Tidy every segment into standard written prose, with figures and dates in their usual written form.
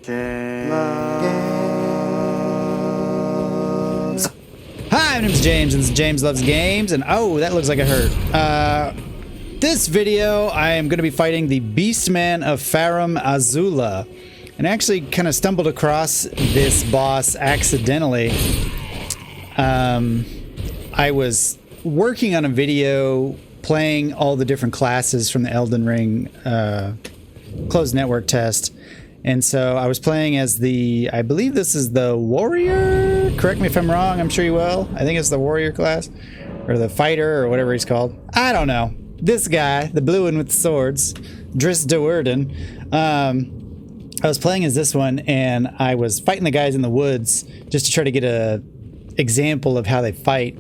Hi, my name's James, and this is James Loves Games, and oh, that looks like it hurt. This video, I am going to be fighting the Beastman of Farum Azula, and I actually kind of stumbled across this boss accidentally. I was working on a video playing all the different classes from the Elden Ring closed network test. And so I was playing as the, I believe this is the warrior? Correct me if I'm wrong, I'm sure you will. I think it's the warrior class, or the fighter, or whatever he's called. I don't know. This guy, the blue one with the swords, Dris de Werden. I was playing as this one, and I was fighting the guys in the woods just to try to get a example of how they fight.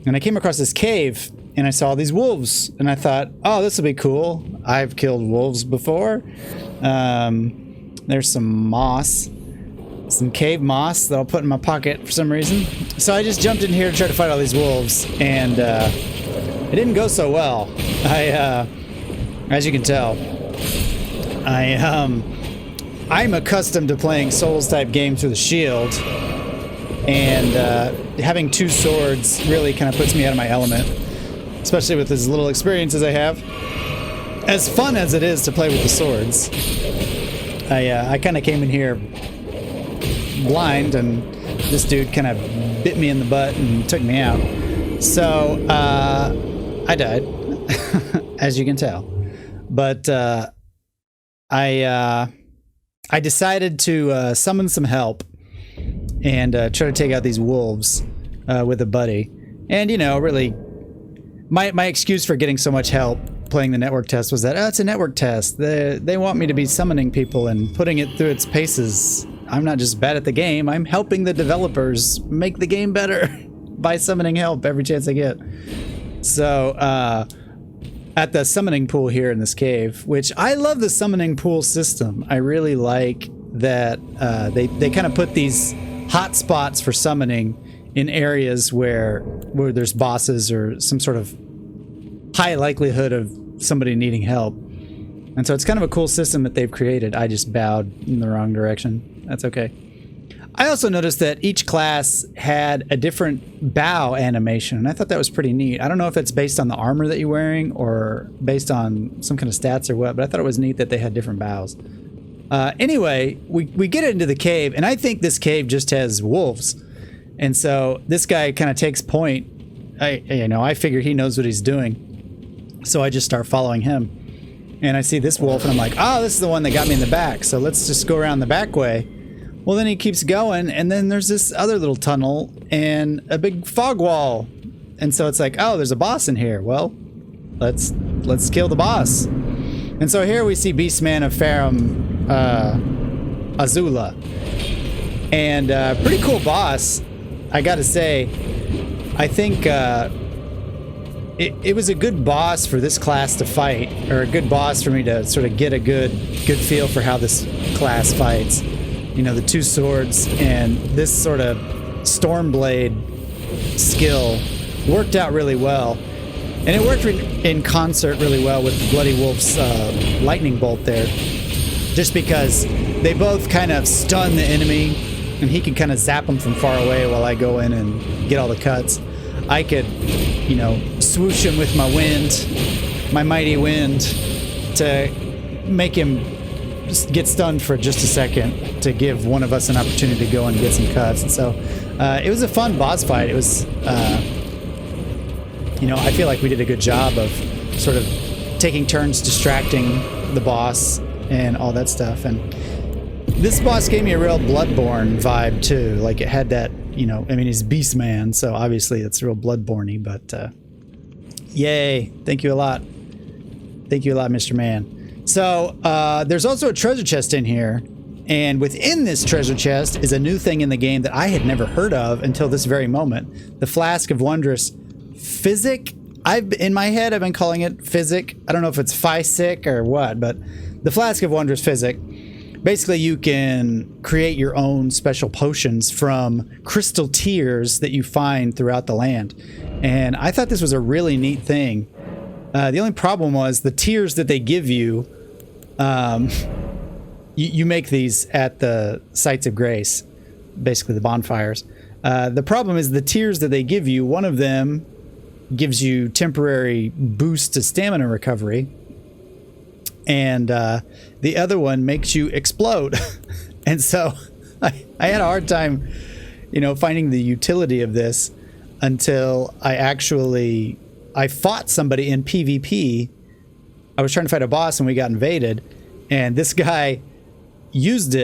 And I came across this cave, and I saw these wolves, and I thought, oh, this will be cool. I've killed wolves before. There's some moss, some cave moss that I'll put in my pocket for some reason. So I just jumped in here to try to fight all these wolves, and it didn't go so well. As you can tell, I'm accustomed to playing Souls-type games with a shield, and having two swords really kind of puts me out of my element, especially with as little experience as I have. As fun as it is to play with the swords, I kind of came in here blind, and this dude kind of bit me in the butt and took me out. So I died, as you can tell. But I decided to summon some help and try to take out these wolves with a buddy. And, you know, really, my excuse for getting so much help playing the network test was that, oh, it's a network test. They want me to be summoning people and putting it through its paces. I'm not just bad at the game, I'm helping the developers make the game better by summoning help every chance I get. So, at the summoning pool here in this cave, which I love the summoning pool system. I really like that they kind of put these hot spots for summoning in areas where there's bosses or some sort of high likelihood of somebody needing help. And so it's kind of a cool system that they've created. I just bowed in the wrong direction. That's okay. I also noticed that each class had a different bow animation, and I thought that was pretty neat. I don't know if it's based on the armor that you're wearing or based on some kind of stats or what, but I thought it was neat that they had different bows. Anyway, we get into the cave, and I think this cave just has wolves. And so this guy kind of takes point. I figure he knows what he's doing. So I just start following him. And I see this wolf, and I'm like, oh, this is the one that got me in the back. So let's just go around the back way. Well, then he keeps going, and then there's this other little tunnel and a big fog wall. And so it's like, oh, there's a boss in here. Well, let's kill the boss. And so here we see Beastman of Farum Azula. And pretty cool boss, I gotta say. I think it was a good boss for this class to fight, or a good boss for me to sort of get a good feel for how this class fights. You know, the two swords and this sort of Stormblade skill worked out really well. And it worked in concert really well with the Bloody Wolf's lightning bolt there. Just because they both kind of stun the enemy, and he can kind of zap them from far away while I go in and get all the cuts. I could, you know, swoosh him with my wind, my mighty wind, to make him just get stunned for just a second to give one of us an opportunity to go and get some cuts. And so it was a fun boss fight. It was, you know, I feel like we did a good job of sort of taking turns distracting the boss and all that stuff. And this boss gave me a real Bloodborne vibe too. Like it had that, you know, I mean, he's Beastman, so obviously it's real Bloodborne-y, but yay. Thank you a lot. Thank you a lot, Mr. Man. So there's also a treasure chest in here, and within this treasure chest is a new thing in the game that I had never heard of until this very moment. The Flask of Wondrous Physick. In my head, I've been calling it Physick. I don't know if it's Physick or what, but the Flask of Wondrous Physick. Basically, you can create your own special potions from crystal tears that you find throughout the land. And I thought this was a really neat thing. The only problem was the tears that they give you you make these at the sites of grace, basically the bonfires. The problem is the tiers that they give you, one of them gives you temporary boost to stamina recovery, and the other one makes you explode. And so I had a hard time, finding the utility of this until I fought somebody in PvP. I was trying to fight a boss and we got invaded, and this guy used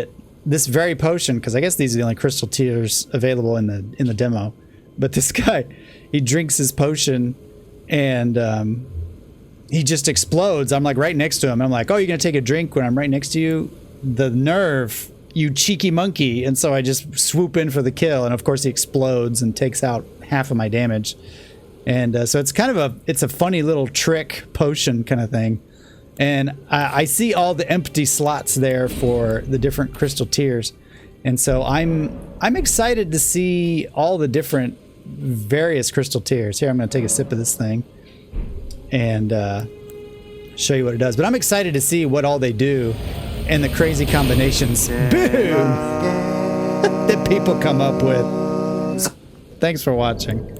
this very potion, because I guess these are the only crystal tiers available in the demo. But this guy, he drinks his potion and he just explodes. I'm like right next to him. I'm like, oh, you're gonna take a drink when I'm right next to you? The nerve, you cheeky monkey. And so I just swoop in for the kill, and of course he explodes and takes out half of my damage. And so it's kind of it's a funny little trick potion kind of thing. And I see all the empty slots there for the different crystal tiers. And so I'm excited to see all the different various crystal tiers. Here, I'm going to take a sip of this thing and show you what it does. But I'm excited to see what all they do and the crazy combinations, boom, that people come up with. Thanks for watching.